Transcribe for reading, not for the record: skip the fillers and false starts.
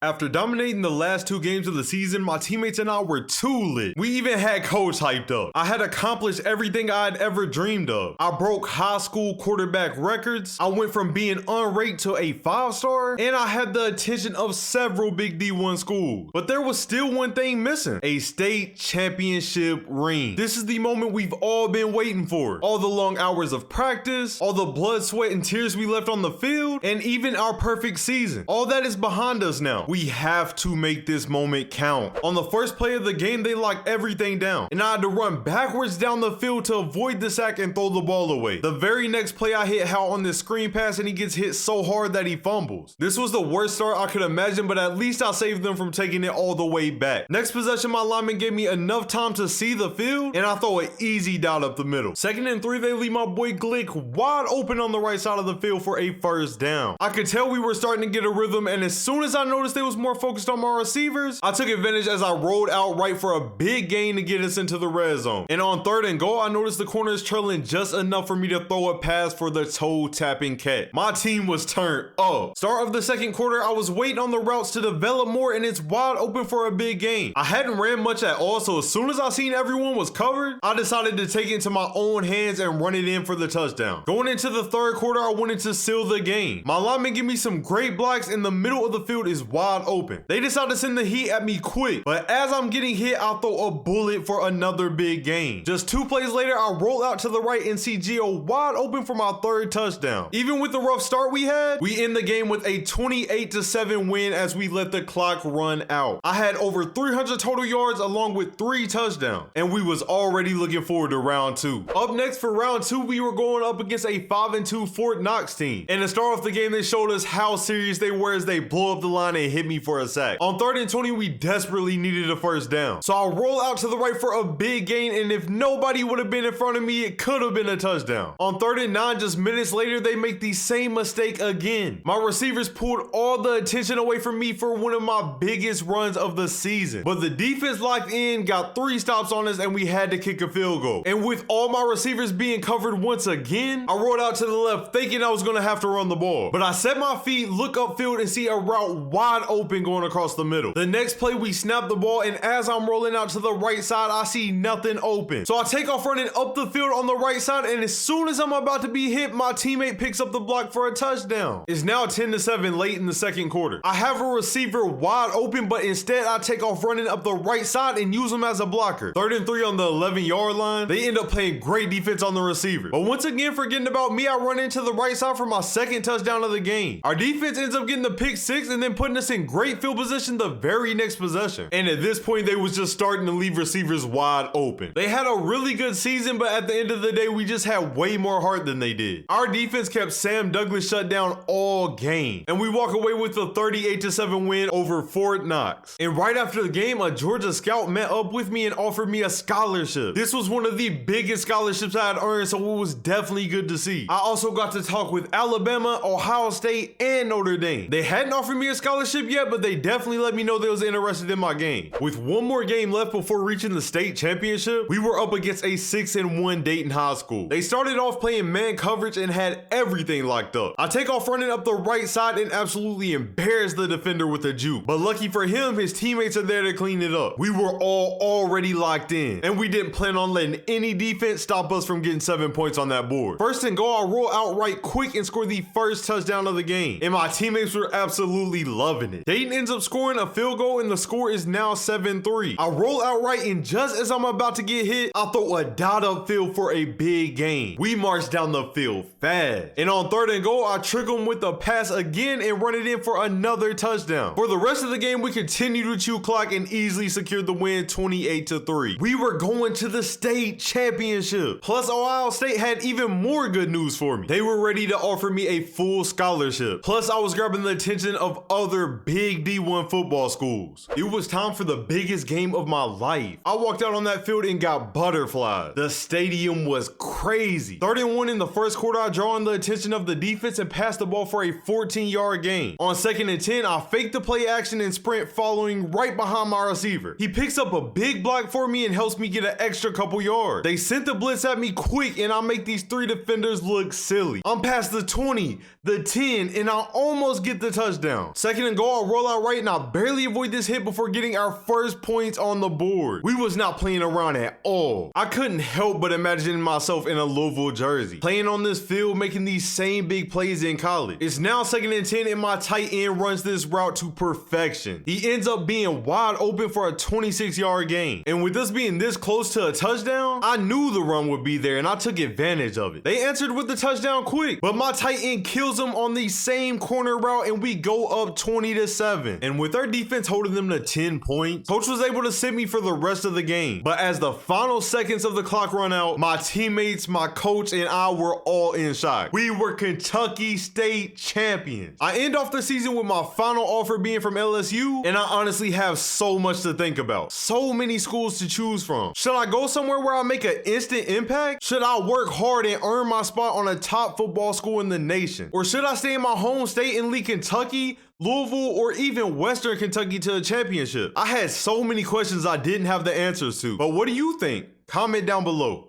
After dominating the last 2 games of the season, my teammates and I were too lit. We even had coach hyped up. I had accomplished everything I had ever dreamed of. I broke high school quarterback records. I went from being unranked to a 5-star, and I had the attention of several big D1 schools. But there was still one thing missing: a state championship ring. This is the moment we've all been waiting for. All the long hours of practice, all the blood, sweat, and tears we left on the field, and even our perfect season. All that is behind us now. We have to make this moment count. On the first play of the game, they locked everything down, and I had to run backwards down the field to avoid the sack and throw the ball away. The very next play, I hit Hal on this screen pass, and he gets hit so hard that he fumbles. This was the worst start I could imagine, but at least I saved them from taking it all the way back. Next possession, my lineman gave me enough time to see the field, and I throw an easy dot up the middle. 2nd and 3, they leave my boy Glick wide open on the right side of the field for a first down. I could tell we were starting to get a rhythm, and as soon as I noticed they was more focused on my receivers, I took advantage as I rolled out right for a big gain to get us into the red zone. And on 3rd and goal, I noticed the corner is trailing just enough for me to throw a pass for the toe tapping catch. My team was turned up. Start of the 2nd quarter, I was waiting on the routes to develop more, and it's wide open for a big gain. I hadn't ran much at all, so as soon as I seen everyone was covered, I decided to take it into my own hands and run it in for the touchdown. Going into the 3rd quarter, I wanted to seal the game. My linemen give me some great blocks, and the middle of the field is wide open. They decide to send the heat at me quick, but as I'm getting hit, I throw a bullet for another big gain. Just 2 plays later, I roll out to the right and see Gio wide open for my 3rd touchdown. Even with the rough start we had, we end the game with a 28-7 win as we let the clock run out. I had over 300 total yards along with 3 touchdowns, and we was already looking forward to round 2. Up next for round 2, we were going up against a 5-2 Fort Knox team, and to start off the game, they showed us how serious they were as they blow up the line and hit me for a sack. On 3rd and 20, we desperately needed a first down, so I roll out to the right for a big gain, and if nobody would have been in front of me, it could have been a touchdown. On 3rd and 9, just minutes later, they make the same mistake again. My receivers pulled all the attention away from me for one of my biggest runs of the season, but the defense locked in, got 3 stops on us, and we had to kick a field goal. And with all my receivers being covered once again, I rolled out to the left thinking I was going to have to run the ball, but I set my feet, look upfield, and see a route wide open going across the middle. The next play, we snap the ball, and as I'm rolling out to the right side, I see nothing open. So I take off running up the field on the right side, and as soon as I'm about to be hit, my teammate picks up the block for a touchdown. It's now 10-7 late in the 2nd quarter. I have a receiver wide open, but instead I take off running up the right side and use him as a blocker. 3rd and 3 on the 11-yard line. They end up playing great defense on the receiver. But once again, forgetting about me, I run into the right side for my 2nd touchdown of the game. Our defense ends up getting the pick 6 and then putting us in great field position the very next possession. And at this point, they was just starting to leave receivers wide open. They had a really good season, but at the end of the day, we just had way more heart than they did. Our defense kept Sam Douglas shut down all game, and we walk away with a 38-7 win over Fort Knox. And right after the game, a Georgia scout met up with me and offered me a scholarship. This was one of the biggest scholarships I had earned, so it was definitely good to see. I also got to talk with Alabama, Ohio State, and Notre Dame. They hadn't offered me a scholarship yet, but they definitely let me know they was interested in my game. With one more game left before reaching the state championship, we were up against a 6-1 Dayton High School. They started off playing man coverage and had everything locked up. I take off running up the right side and absolutely embarrass the defender with a juke. But lucky for him, his teammates are there to clean it up. We were all already locked in, and we didn't plan on letting any defense stop us from getting 7 points on that board. 1st and goal, I roll out right quick and score the 1st touchdown of the game, and my teammates were absolutely loving it. Dayton ends up scoring a field goal, and the score is now 7-3. I roll out right, and just as I'm about to get hit, I throw a dot upfield for a big gain. We march down the field fast, and on 3rd and goal, I trick them with a pass again and run it in for another touchdown. For the rest of the game, we continued to chew clock and easily secured the win 28-3. We were going to the state championship. Plus, Ohio State had even more good news for me. They were ready to offer me a full scholarship. Plus, I was grabbing the attention of other big D1 football schools. It was time for the biggest game of my life. I walked out on that field and got butterflies. The stadium was crazy. 3rd and 1 in the 1st quarter, I draw on the attention of the defense and pass the ball for a 14-yard gain. On 2nd and 10, I fake the play action and sprint following right behind my receiver. He picks up a big block for me and helps me get an extra couple yards. They sent the blitz at me quick, and I make these 3 defenders look silly. I'm past the 20, the 10, and I almost get the touchdown. 2nd and goal, Ball roll out right, and I barely avoid this hit before getting our first points on the board. We was not playing around at all. I couldn't help but imagine myself in a Louisville jersey, playing on this field, making these same big plays in college. It's now 2nd and 10, and my tight end runs this route to perfection. He ends up being wide open for a 26-yard gain. And with us being this close to a touchdown, I knew the run would be there, and I took advantage of it. They answered with the touchdown quick, but my tight end kills him on the same corner route, and we go up 20-7. And with our defense holding them to 10 points, coach was able to sit me for the rest of the game. But as the final seconds of the clock run out, my teammates, my coach, and I were all in shock. We were Kentucky State champions. I end off the season with my final offer being from LSU, and I honestly have so much to think about. So many schools to choose from. Should I go somewhere where I make an instant impact? Should I work hard and earn my spot on a top football school in the nation? Or should I stay in my home state and lead Kentucky, Louisville, or even Western Kentucky to a championship? I had so many questions I didn't have the answers to. But what do you think? Comment down below.